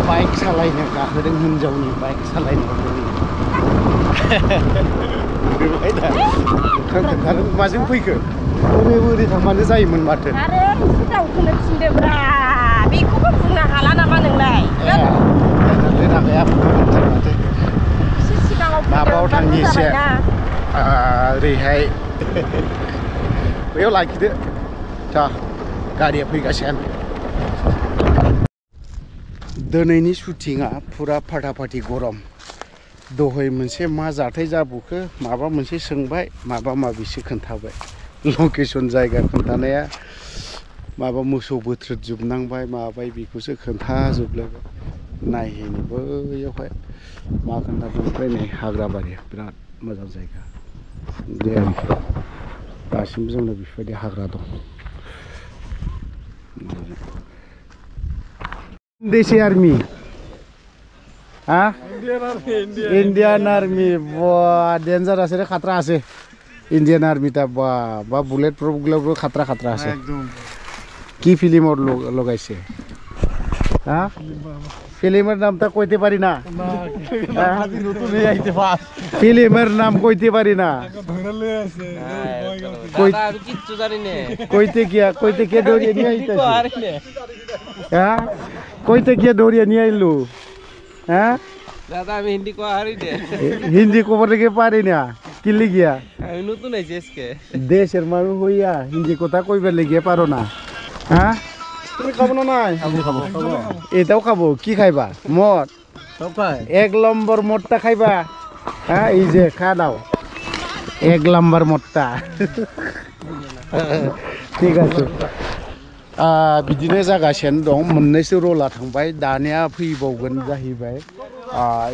bike सालायनो गाखोदों हिनजावनि bike सालायनो नुबाय दा खोन्थादों माजों फैखो ओरै ओरै थांबानो जायोमोन माथो आरो एसे दावखोनो थिनदोब्रा बेखौबो बुंनो हाला नामा नोंलाय एसे सिगाङाव माबायाव थांनि एसे ओरैहाय बैयाव लाखिदो दा गारिया फैगासिनो दिनैनि शुटिंआ फुरा फाटाफाटि गरम दहाय मोनसे मा जाथाय जाबोखो माबा मोनसे सोंबाय माबा माबिसो खोन्थाबाय लकेसन जायगा खोन्थानाया माबा मोसौ बोथ्रोद जोबनांबाय माबाय बेखौसो खोन्थाजोबलायबाय नायहैनो बैयावहाय मा खोन्थादों ओमफ्राय नै हाग्राबारि बिराद मोजां जायगा दे आरोखि दासिमबो जोंनाव बेफोरबायदि हाग्रा दं देसी आर्मी हाँ इंडियन आर्मी वाह डेंजर आसे रे खतरा आसे इंडियन आर्मी ता वाह बुलेट प्रूफ ग्लोव खतरा खतरा आसे की फिल्म और लगाइसे हाँ फिल्मर नाम ता कोइते पारी ना फिल्मर नाम कोइते पारी ना कोइते क्या दोरिया नहीं आई हाँ कोइते क्या दोरिया नहीं आई लू हाँ दादा अभी हिंदी को आ रही है हिंदी को पढ़ने के पारे ना किल्ली गया नूतन है जिसके देश शर्मा में हुई या हिंदी को ता कोई बेले गया पारो ना हाँ तुम खाबो ना खाबो ये तो खाबो की खाइबा मद एक लम्बर मदता खाइबा हाँ इजे खा दाव एक लम्बर मदता ठीक है बिदिनो जागासिनो दं मोननैसो रला थांबाय दानिया फैबावगोन जाहैबाय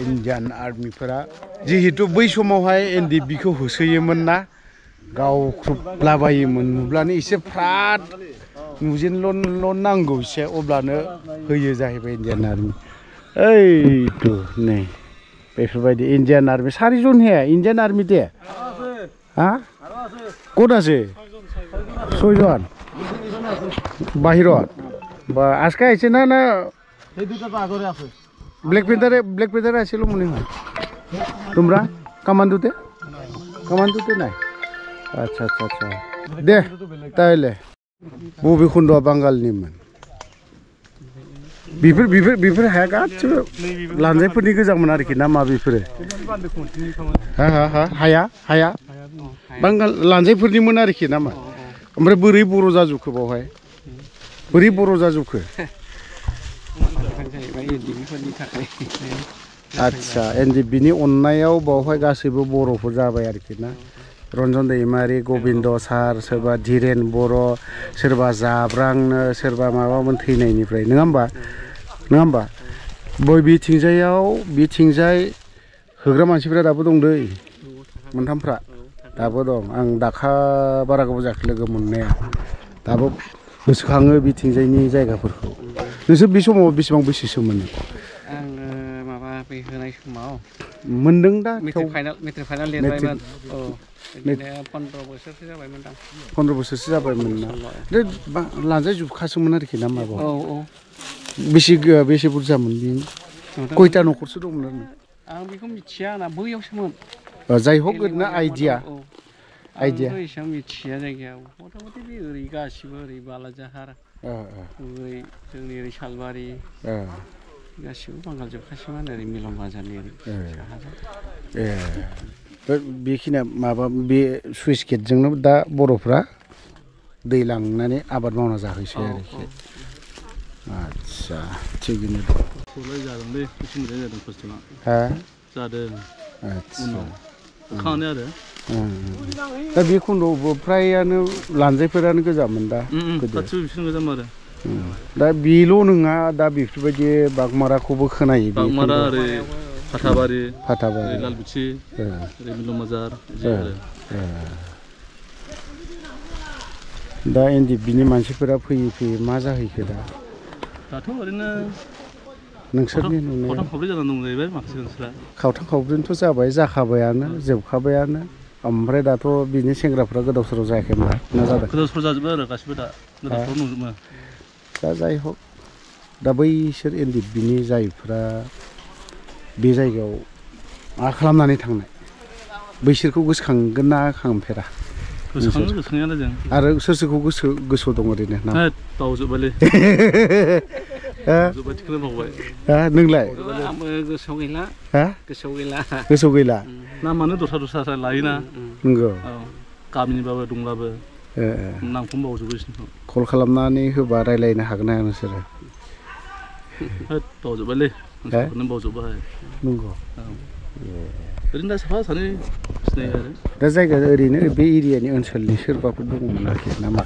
इन्डियान आर्मिफोरा जिहेतु बै समावहाय एनडिएफबिखौ होसोयोमोन ना गावख्रुबलाबायोमोन नुब्लानो एसे फ्राद नुजेनल' नांगौ एसे अब्लानो होयो जाहैबाय इन्डियान आर्मि ओइथ' नै बेफोरबायदि इन्डियान आर्मि सारिजन हे इन्डियान आर्मि दे हा ক'ত আছে 6 জন বাহিৰত বা আজকে আহিছে না না এই দুটা তো আগৰে আছে ব্ল্যাক পেন্টাৰ আছিল মনে হয় তোমরা কামান্ডোতে নাই আচ্ছা দে তাইলে बबे खोन्दोआ बांगालनिमोन बेफोर हाया गासिबो लानजायफोरनि गोजामोन आरोखि ना मा बेफोरो हाया बांगाल लानजायफोरनिमोन आरोखि ना मा ओमफ्राय बोरै बर' जाजोबखो बावहाय बोरै बर' जाजोबखो आच्छा एनडिएफबिनि अननायाव बावहाय गासैबो बर'फोर जाबाय आरोखि ना रन्जन दैमारि गोविन्द सार सोरबा धीरेन बर' सोरबा जाब्रांनो सोरबा माबामोन थैनायनिफ्राय नङा होमबा बय बिथिंजाय होग्रा मानसिफ्रा दाबो दं दै मोनथामफ्रा दाबो दं आं दाखा बारा गोबाव जायाखै लोगो मोननाया दाबो गोसोखाङो बिथिंजायनि जायगाफोरखौ नोंसोर बे समाव बेसेबां बैसोसो मोनो आङो माबा बे होनाय समाव मोनदों दा मेट्रिक फाइनाल लिरबायमोन औ 15 बोसोरसो जाबायमोन दां 15 बोसोरसो जाबायमोन ना लानजाय जुबखासोमोन आरोखि ना माबा औ बेसे बुरजामोन बे कयटा न'खरसो दंमोन आं बेखौ मिथिया ना बैयावसोमोन जाय हक ओरैनो आइडिया एसेबां मिथिया जायगायाव मथा मथि बे ओरै गासिबो ओरै बालाजाहार ओरै जोंनि ओरै सालबारि गासिबो बांगाल जोबखासैमोन ओरै मिलन बाजारनि ओरै बेखिनिया माबा बे सुइस गेटजोंनो दा बर'फ्रा दै लांनानै आबाद मावना जाहैसै आरोखि आच्छा थिगैनो दं सलाय जादोंलै उसुबिदा जादों खस्थ'आ जादों आच्छा खानो आरो दा बे खोन्दोआव फ्रायानो लानजायफोरानो गोजामोन दा गासिबो बिसोर गोजाम आरो दा बेल' नङा दा बेफोरबायदि बागमाराखौबो खोनायो बागमारा ओरै फाथाबारि फाथाबारि लालबिथि ओरै मिलन बाजार दा एनडिएफबिनि मानसिफोरा फैयै मा जाहैखो दाथ' ओरैनो नोंसोरनि नुनायाव खावथाम खावब्रै जानानै दं जाहैबाय माखासे मानसिफ्रा खावथाम खावब्रैथ' जाखाबायानो जोबखाबायानो ओमफ्राय दाथ' बिनि सेंग्राफ्रा गोदाव सोराव जायाखै ना जादों गोदाव सोराव जाजोबबाय आरो गासिबो दा नुजोबो दा जाय हक दा बैसोर एनडिएफबिनि जायफ्रा बे जायगायाव मा खालामनानै थांनाय बैसोरखौ गोसोखांगोन ना खांफेरा गोसोखाङो गोसोखांनायालाय जों आरो सोर सोरखौ गोसोआव दं ओरैनो नाम बावजोब्बायलै जोबोद थिखोनो बावबाय नोंलाय आंबो गोसोआव गैला गोसोआव गैला गोसोआव गैला नामानो दस्रा दस्रा लायोना नंगौ गामिनिबाबो दंब्लाबो नामखौनो बावजोबो बिसोरखौ कल खालामनानै होबा रायज्लायनो हागोन ना नोंसोरो बावजोब्बायलै नों बावजोब्बाय नंगौ ओरैनो दा साफा सानै सिनायो आरो दा जायगा ओरैनो बे एरियानि ओनसोलनि सोरबाफोर दङमोन आरोखि नामा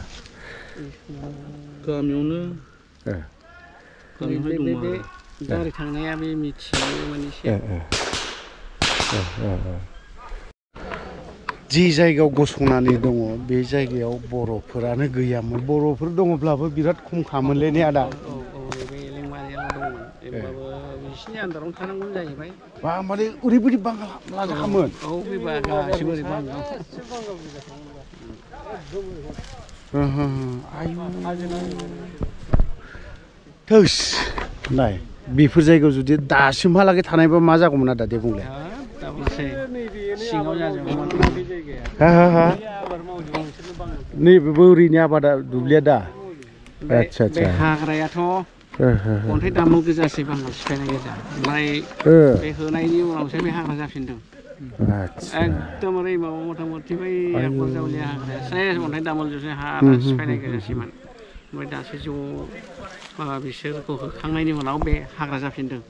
गामियावनो बे गारि थांनाया बे मिथियोमोन एसे जि जायगायाव गसंनानै दङ बे जायगायाव बर'फोरानो गैयामोन बर'फोर दङब्लाबो बिराद खमखामोनलै ने आदा बे लेंमारियाव दंमोन होमबाबो बिसिनि आन्दारावनो थानांगौ जाहैबाय बा माने ओरैबायदि बांगाल लाजाखामोन औ बे गासिबो ओरै बांगाल थोस नाय बेफोर जायगायाव जुदि दासिमहालागै थानायबा मा जागौमोन आदा दे बुंलाय सिङाव जाजोबोमोन नैबे बोरिनि आबादा दुब्लिया दा आच्छा बे हाग्रायाथ' अन्थाइ दामोल गोजासै बांगाल सिफायनाय गोजा ओमफ्राय बे होनायनि उनावसो बे हाग्रा जाफिनदों एकदम ओरै माबा मथा मथि बै आखर जावलिया हाग्राया सेस अन्थाइ दामोलजोंसो हाग्रा सिफायनाय गोजासैमोन ओमफ्राय दासो ज' माबा बिसोरखौ होखांनायनि उनाव बे हाग्रा जाफिनदों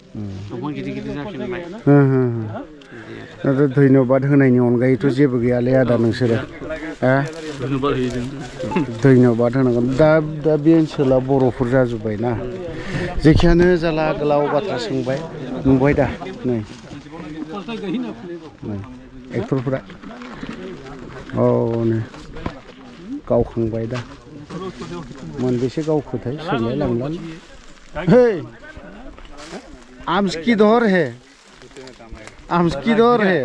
दंफां गिदिर गिदिर जाफिनबाय धन्यबाद होनायनि अनगायैथ' जेबो गैयालै आदा नोंसोरो धन्यबाद होनांगोन दा बे ओनसोला बर'फोर जाजोब्बाय ना जेखियानो जाला गोलाव बाथ्रा सोंबाय नुबाय दा नै एक्टरफोरा औ नै गावखांबाय दा मोनबेसे गावखोथाय सोंलाय लांला हे आम्स किधर है आम्स किधर है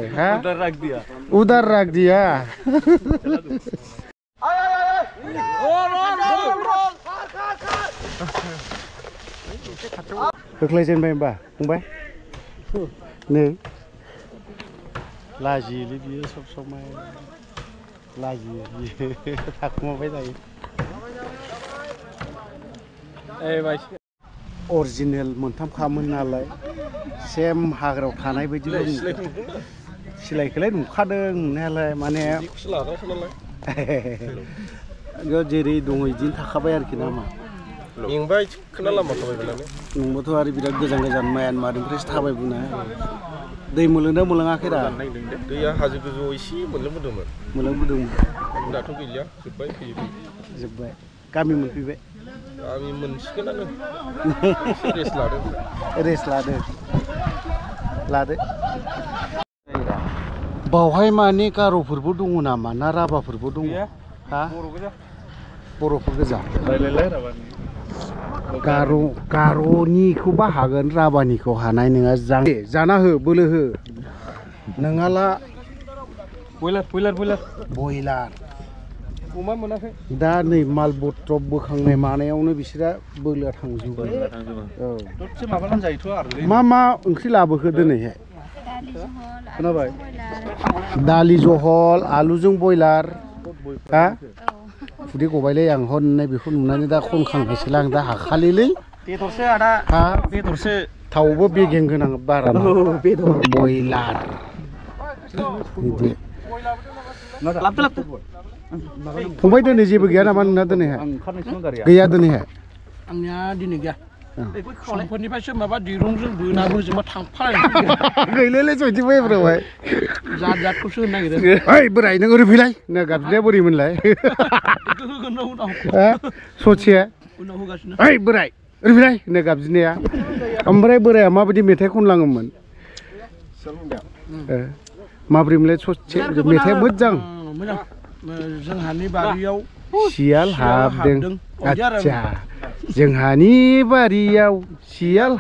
उधर रख दिया होख्लायजेनबाय होनबा फंबाय नै लाजियोलै बियो सब समाय लाजियो बियो थाखुमाबाय थायो अरिजिनेल मोनथामखामोन नालाय सेम हाग्रायाव थानाय बायदि सिलायखौलाय नुखादों नुनायालाय माने जेरै दङ बिदिनो थाखाबाय आरोखि नामा मेंबाय खोना लामा थाबायबाय नोंबोथ' आरो बिराद गोजान गोजान मायानमारनिफ्रायसो थाबायबोना दै मोनलोंदों मोनलोङाखै दा दैया हाजो गोजौआव एसे मोनलोंबोदोंमोन दाथ' गैलिया जोब्बाय जोब्बाय गामि मोनफैबाय गामि मोनसिगोनानो रेस्ट लादो बावहाय माने गार'फोरबो दङ नामा ना राभाफोरबो दङ हा बर'फोर गोजा गार'निखौबा हागोन राभानिखौ हानाय नङा जाना हो बोलो हो नोंहाला बयलार अमा मोनाखै दा नै माल बत्र बोखांनाय मानायावनो बिसोरा बोलोआ थांजोबो औ माबानानै जायोथ' आरो मा ओंख्रि लाबोखो दिनैहाय खोनाबाय दालि जहल आलुजों बयलार हा उदै गबायलै आं हननाय बेखौ नुनानै दा खनखांनायसैलां दा हाखालिलै बेदरसो आदा हा बेदरसो थावबो बेगें गोनां बारा बेदर बयलार लाबदो फंबाय दिनै जेबो गैया नामा नोंना दिनैहाय गैया दिनैहाय आंनिया दिनै गैया समफोरनिफ्रायसो माबा दिरुंजों बोनाबो जोंबा थांफानाय गैलायलै जयदि बैफ्रावहाय जातखौसो होनो नागिरदों ओइ बोराय नों ओरै फैलाय नो गाबज्रिनाया बोरैमोनलाय सथिया उनाव होगासिनो ओइ बोराय ओरै फैलाय नो गाबज्रिनाया ओमफ्राय बोराया माबायदि मेथाइ खनलाङोमोन माब्रैमोनलाय ससे मेथाइ मोजां जोंहानि बारियाव सियाल हाबदों आच्छा जोंहानि बारियाव सियाल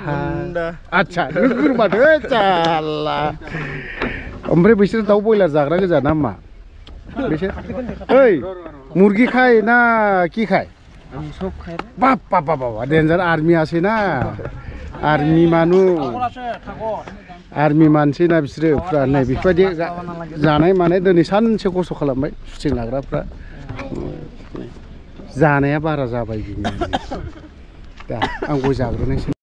आच्छा नों माथो जाला ओमफ्राय बिसोर दाउ बयलार जाग्रा गोजा ना मा बिसोर ओइ मुर्गि खाय ना कि खाय बाप बाप बाप बाप डेन्जार आर्मी आसे ना आर्मी मानु आर्मी मानसै ना बिसोरो फुरा नै बेफोरबायदि जानाय मानाय दिनै सानसे खस्थ' खालामबाय सुटिं लाग्राफ्रा जानाया बारा जाबाय बिनि दा आं गय जाग्रोनोसै